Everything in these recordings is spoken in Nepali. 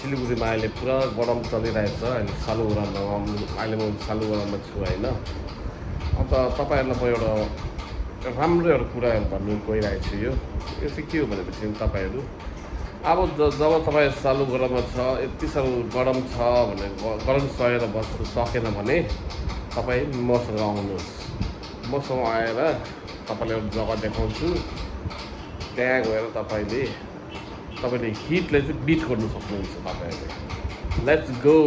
सिलगढीमा अहिले पुरा गरम चलिरहेछ अहिले सालुगडामा अहिले म सालुगडामा छु होइन। अन्त तपाईँहरूलाई म एउटा राम्रो एउटा कुराहरू भन्नु गइरहेको छु। यो चाहिँ के हो भनेपछि तपाईँहरू अब जब तपाईँ सालुगडामा छ यति साह्रो गरम छ भने गरम सहेर बस्नु सकेन भने तपाईँ मसँग आउनुहोस्। मसँग आएर तपाईँलाई एउटा जग्गा देखाउँछु। त्यहाँ गएर तपाईँले हिटलाई चाहिँ बिट गर्नु सक्नुहुन्छ तपाईँहरूले। Let's go.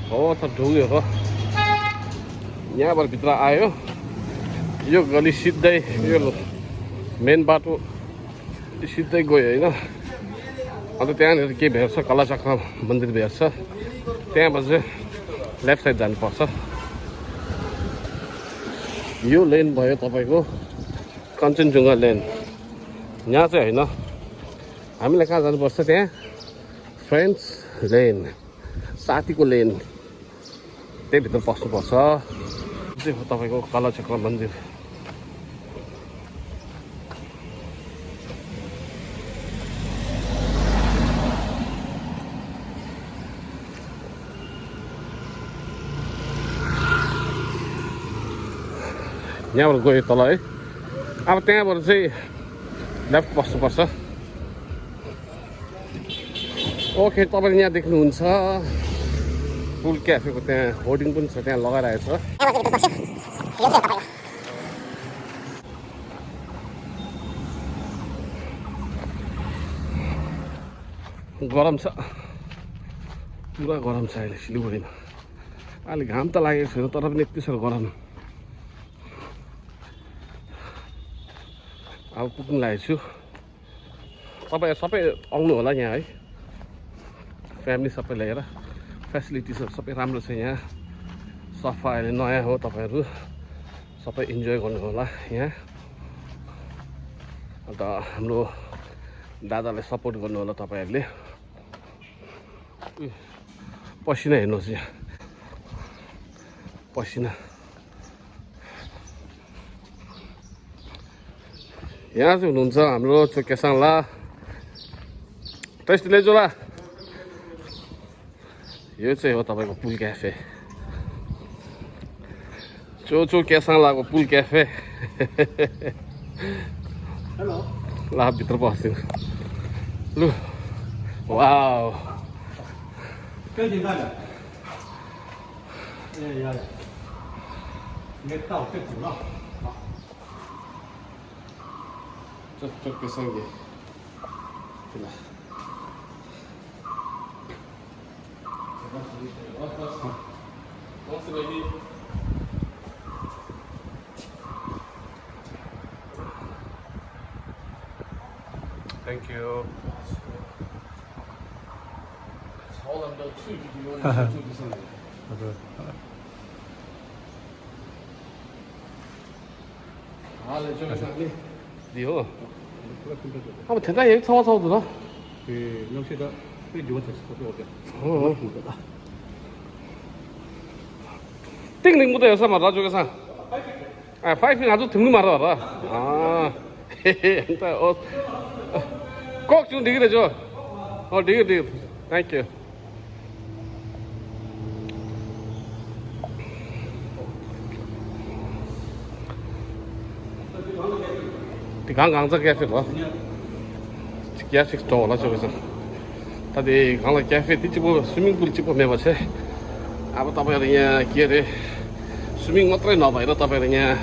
हो त ढुग्यो हो यहाँबाट भित्र आयो। यो गली सिधै यो मेन बाटो सिधै गयो होइन। अन्त त्यहाँनिर के भेट्छ कलाचक्र मन्दिर भेट्छ। त्यहाँबाट चाहिँ लेफ्ट साइड जानुपर्छ। यो लेन भयो तपाईँको कञ्चनजुङ्घा लेन। यहाँ चाहिँ होइन हामीलाई कहाँ जानुपर्छ त्यहाँ फ्रेन्ड्स लेन साथीको लेन त्यही भित्र पस्नुपर्छ। चाहिँ हो तपाईँको कलाचक्र मन्दिर। यहाँबाट गयो तल है। अब त्यहाँबाट चाहिँ लेफ्ट बस्नुपर्छ। ओके तपाईँले यहाँ देख्नुहुन्छ पुल क्याफेको त्यहाँ होर्डिङ पनि छ त्यहाँ लगाइरहेको छ। गरम छ पुरा गरम छ अहिले सिलगढीमा। अहिले घाम त लागेको छैन तर पनि यति साह्रो गरम। अब पुग्नु लागेको छु। तपाईँ सबै आउनु होला यहाँ है। फ्यामिली सबै लिएर फेसिलिटिजहरू सबै राम्रो छ यहाँ। सफा अहिले नयाँ हो। तपाईँहरू सबै इन्जोय गर्नु होला यहाँ। अन्त हाम्रो दादालाई सपोर्ट गर्नु होला तपाईँहरूले। पसिना हेर्नुहोस् यहाँ पसिना। यहाँ चाहिँ हुनुहुन्छ हाम्रो केसाङला टेस्ट लेजोला। यो चाहिँ हो तपाईँको पुल क्याफे चोचो केसाङलाको पुल क्याफे। ल भित्र पस्दिनु लु। वाउ这个生意，对吧？What's the baby? Thank you. Hold on, the two. Did you want to do something? Okay. đi hả? Không thành ra vậy sao sao rồi đó? thì nó sẽ đó cái gì cũng có được. 땡링 무대에서 말아 저기서. 아, 파이팅 아주 등을 말아 봐. 아. 일단 꼭좀 되게 되죠. 되게. Thank you. thì刚这咖啡吧，咖啡多了就是，他的刚才咖啡的这个swimming pool这个没把车，अब तपाईहरु यहाँ के अरे स्विमिङ मात्रै नभएर तपाईहरु यहाँ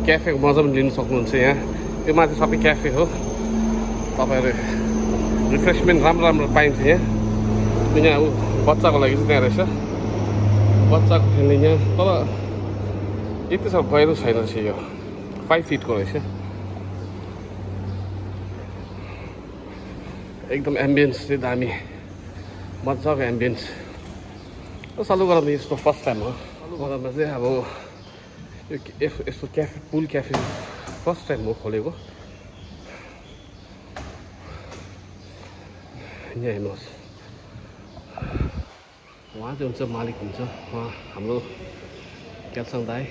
क्याफेको मजा पनि लिन सक्नुहुन्छ। यहाँ यो माथि सबै क्याफे हो। तपाईहरु रिफ्रेशमेन्ट राम्रो पाइन्छ यहाँ। यहाँ बच्चाको लागि चाहिँ त्यहाँ रहेछ बच्चाको खेल्ने यहाँ। तर यति साह्रो गहिरो छैन रहेछ यो 5 फिटको रहेछ। एकदम एम्बियन्स चाहिँ दामी मजाको एम्बियन्स। सालुगडामा यस्तो फर्स्ट टाइम हो। सालुगडामा चाहिँ अब यो यस्तो क्याफे पुल क्याफे फर्स्ट टाइम हो खोलेको। यहाँ हेर्नुहोस् उहाँ चाहिँ हुन्छ मालिक हुन्छ उहाँ हाम्रो केल्साङ दाई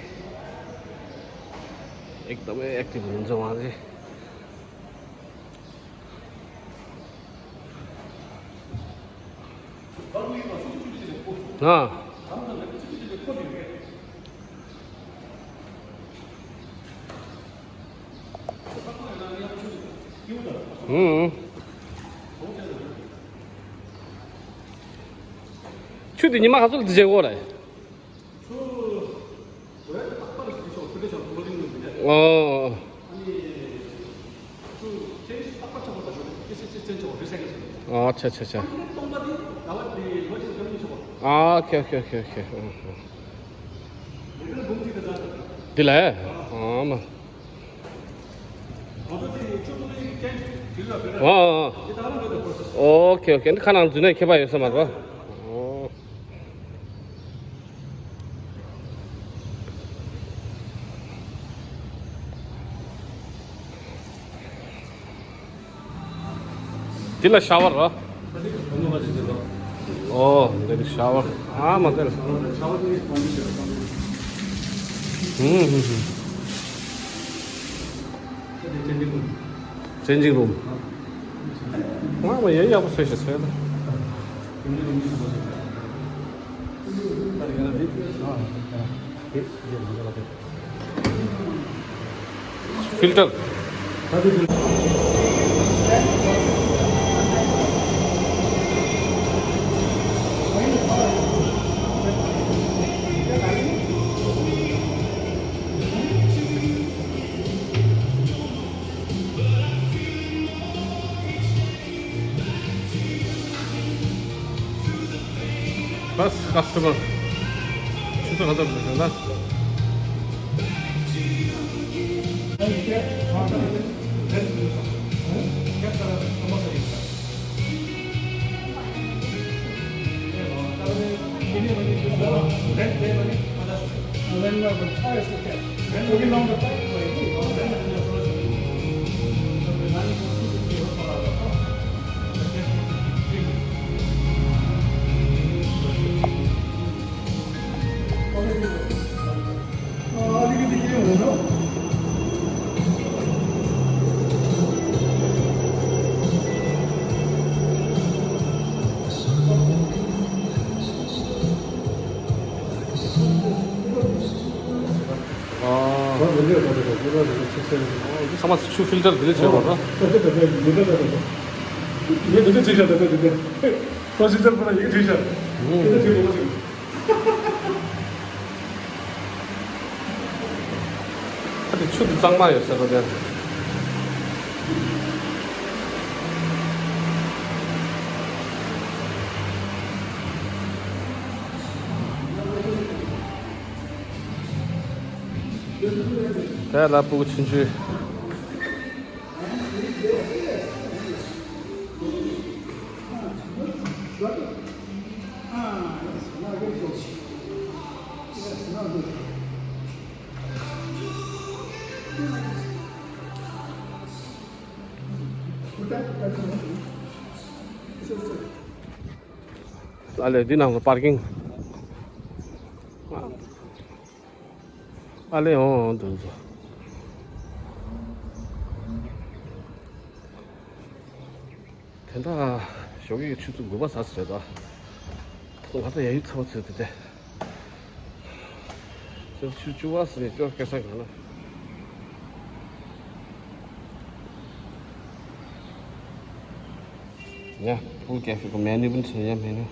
एकदमै एक्टिभ हुनुहुन्छ उहाँ चाहिँ। 去的你妈还是直接过来。어. 차차차. 오케이. 딜래? 뭐. 오케이. 근데 가난 눈에 개봐요서 말봐. 딜라 샤워라. 내리 샤워. 맞다. चेंजिंग रूम मैं यही आपको सही से फिल्टर बस customer susah kata benar. sama su filter bile şey var ha. 이게 늦은 제시야, 늦은. 프로시저보다 이게 제시야. 이게 지금 뭐가 지금? 근데 추도 짱많이었어 그때. 대라 보고 친주. Ale din ang parking. Ale dur. 된다. 여기 주도 뭐가 샀어다. 또 하다 얘기 타봤을 때. 저 주 왔으니 좀 계산 가나. Ya, full cafe को मेन्यू पनि छ यहाँ मेन्यू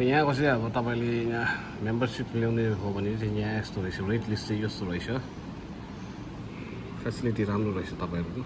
यहाँको चाहिँ अब तपाईले यहाँ मेम्बरशिप ल्याउने हो भने चाहिँ यहाँ यस्तो रहेछ रेट लिस्ट चाहिँ यस्तो रहेछ फेसिलिटी राम्रो रहेछ तपाईहरुको